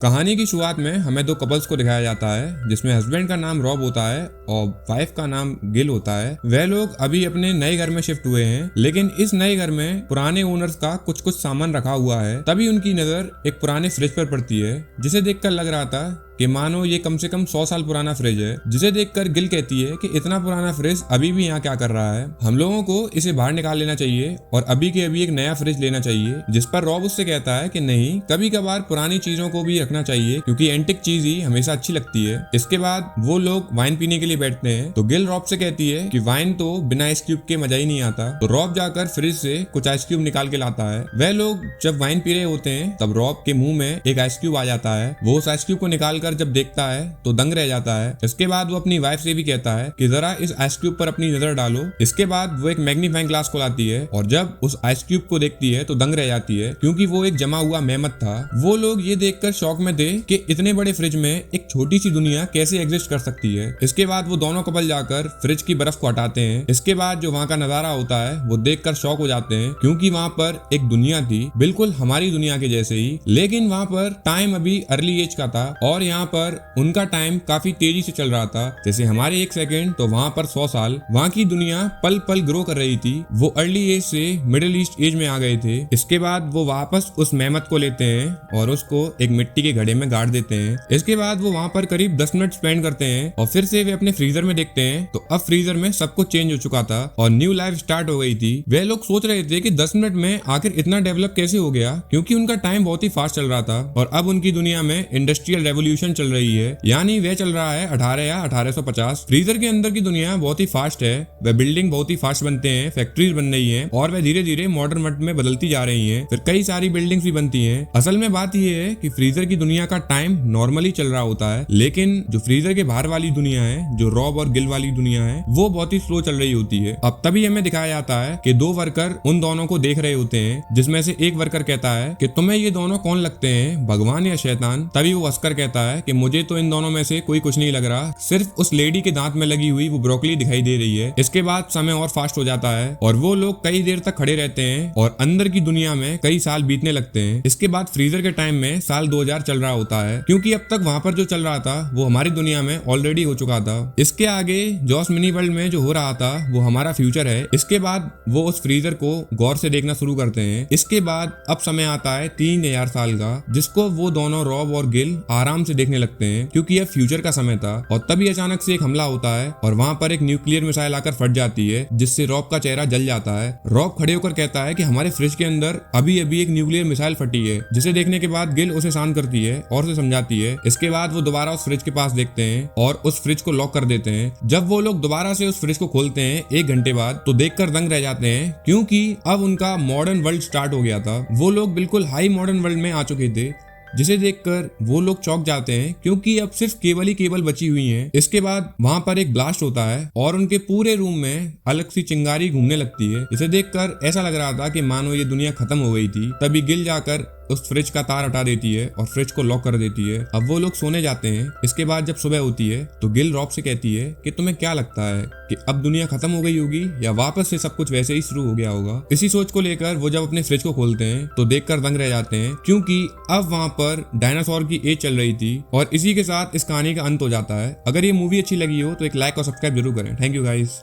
कहानी की शुरुआत में हमें दो कपल्स को दिखाया जाता है जिसमें हस्बैंड का नाम रॉब होता है और वाइफ का नाम गिल होता है। वह लोग अभी अपने नए घर में शिफ्ट हुए हैं, लेकिन इस नए घर में पुराने ओनर्स का कुछ कुछ सामान रखा हुआ है। तभी उनकी नजर एक पुराने फ्रिज पर पड़ती है जिसे देखकर लग रहा था कि मानो ये कम से कम 100 साल पुराना फ्रिज है। जिसे देखकर गिल कहती है कि इतना पुराना फ्रिज अभी भी यहाँ क्या कर रहा है, हम लोगों को इसे बाहर निकाल लेना चाहिए और अभी के अभी एक नया फ्रिज लेना चाहिए। जिस पर रॉब उससे कहता है कि नहीं, कभी कभार पुरानी चीजों को भी रखना चाहिए क्योंकि एंटिक चीज ही हमेशा अच्छी लगती है। इसके बाद वो लोग वाइन पीने के लिए बैठते हैं तो गिल रॉब से कहती है कि वाइन तो बिना आइस क्यूब के मजा ही नहीं आता। तो रॉब जाकर फ्रिज से कुछ आइस क्यूब निकाल के लाता है। वह लोग जब वाइन पी रहे होते हैं तब रॉब के मुंह में एक आइस क्यूब आ जाता है। वो उस आइस क्यूब को निकालकर जब देखता है तो दंग रह जाता है। इसके बाद वो अपनी वाइफ से भी कहता है कि जरा इस आइस क्यूब पर अपनी नजर डालो। इसके बाद वो एक मैग्नीफाइंग ग्लास को लाती है और जब उस आइस क्यूब को देखती है तो दंग रह जाती है क्योंकि वो एक जमा हुआ मेहमत था। वो लोग ये देखकर शौक में थे कि इतने बड़े फ्रिज में एक छोटी सी दुनिया कैसे एग्जिस्ट कर सकती है। इसके बाद वो दोनों कपल जाकर फ्रिज की बर्फ को हटाते हैं। इसके बाद जो वहाँ का नजारा होता है वो देखकर शौक हो जाते हैं क्योंकि वहाँ पर एक दुनिया थी बिल्कुल हमारी दुनिया के जैसे ही, लेकिन वहाँ पर टाइम अभी अर्ली एज का था और यहाँ पर उनका टाइम काफी तेजी से चल रहा था। जैसे हमारे 1 सेकंड तो वहाँ पर 100 साल। वहाँ की दुनिया पल पल ग्रो कर रही थी। वो अर्ली एज से मिडिल ईस्ट एज में आ गए थे। इसके बाद वो वापस उस मेहमत को लेते हैं और उसको एक मिट्टी के घड़े में गाड़ देते हैं। इसके बाद वो वहाँ पर करीब 10 मिनट स्पेंड करते हैं और फिर से वे अपने फ्रीजर में देखते हैं तो अब फ्रीजर में सब कुछ चेंज हो चुका था और न्यू लाइफ स्टार्ट हो गई थी। वे लोग सोच रहे थे कि 10 मिनट में आखिर इतना डेवलप कैसे हो गया क्योंकि उनका टाइम बहुत ही फास्ट चल रहा था और अब उनकी दुनिया में इंडस्ट्रियल रेवोल्यूशन चल रही है, यानी वह चल रहा है 18 या 1850। फ्रीजर के अंदर की दुनिया बहुत ही फास्ट है। वह बिल्डिंग बहुत ही फास्ट बनते हैं, फैक्ट्रीज बन रही हैं और वह धीरे धीरे मॉडर्न वर्ल्ड में बदलती जा रही हैं। फिर कई सारी बिल्डिंग्स भी बनती हैं। असल में बात यह है कि फ्रीजर की दुनिया का टाइम नॉर्मली चल रहा होता है, लेकिन जो फ्रीजर के बाहर वाली दुनिया है, जो रॉब और गिल वाली दुनिया है, वो बहुत ही स्लो चल रही होती है। अब तभी हमें दिखाया जाता है कि 2 वर्कर उन दोनों को देख रहे होते हैं जिसमें से एक वर्कर कहता है कि तुम्हें ये दोनों कौन लगते हैं, भगवान या शैतान। तभी वो हंसकर कहता है कि मुझे तो इन दोनों में से कोई कुछ नहीं लग रहा, सिर्फ उस लेडी के दांत में लगी हुई वो ब्रोकली दिखाई दे रही है। इसके बाद समय और फास्ट हो जाता है और वो लोग कई देर तक खड़े रहते हैं और अंदर की दुनिया में कई साल बीतने लगते हैं। इसके बाद फ्रीजर के टाइम में साल 2000 चल रहा होता है क्योंकि अब तक वहां पर जो चल रहा था वो हमारी दुनिया में ऑलरेडी हो चुका था। इसके आगे जॉस मिनी वर्ल्ड में जो हो रहा था वो हमारा फ्यूचर है। इसके बाद वो उस फ्रीजर को गौर से देखना शुरू करते हैं। इसके बाद अब समय आता है 3000 साल का, जिसको वो दोनों रॉब और गिल आराम से देखने लगते हैं क्योंकि यह फ्यूचर का समय था। और तभी अचानक से एक हमला होता है और वहां पर एक न्यूक्लियर मिसाइल आकर फट जाती है जिससे रॉब का चेहरा जल जाता है। रॉब खड़े होकर कहता है कि हमारे फ्रिज के अंदर अभी अभी एक न्यूक्लियर मिसाइल फटी है, जिसे देखने के बाद गिल उसे शांत करती है और उसे समझाती है। इसके बाद वो दोबारा उस फ्रिज के पास देखते हैं और उस फ्रिज को लॉक कर देते हैं। जब वो लोग दोबारा से उस फ्रिज को खोलते हैं 1 घंटे बाद तो देखकर दंग रह जाते हैं क्योंकि अब उनका मॉडर्न वर्ल्ड स्टार्ट हो गया था। वो लोग बिल्कुल हाई मॉडर्न वर्ल्ड में आ चुके थे, जिसे देखकर वो लोग चौंक जाते हैं क्योंकि अब सिर्फ केवल ही केबल बची हुई हैं। इसके बाद वहां पर एक ब्लास्ट होता है और उनके पूरे रूम में अलग सी चिंगारी घूमने लगती है। इसे देखकर ऐसा लग रहा था कि मानो ये दुनिया खत्म हो गई थी। तभी गिल जाकर उस फ्रिज का तार हटा देती है और फ्रिज को लॉक कर देती है। अब वो लोग सोने जाते हैं। इसके बाद जब सुबह होती है तो गिल रॉब से कहती है कि तुम्हें क्या लगता है कि अब दुनिया खत्म हो गई होगी या वापस से सब कुछ वैसे ही शुरू हो गया होगा। इसी सोच को लेकर वो जब अपने फ्रिज को खोलते हैं तो देखकर दंग रह जाते हैं क्योंकि अब वहां पर डायनासोर की एज चल रही थी। और इसी के साथ इस कहानी का अंत हो जाता है। अगर ये मूवी अच्छी लगी हो तो एक लाइक और सब्सक्राइब जरूर करें। Thank you guys.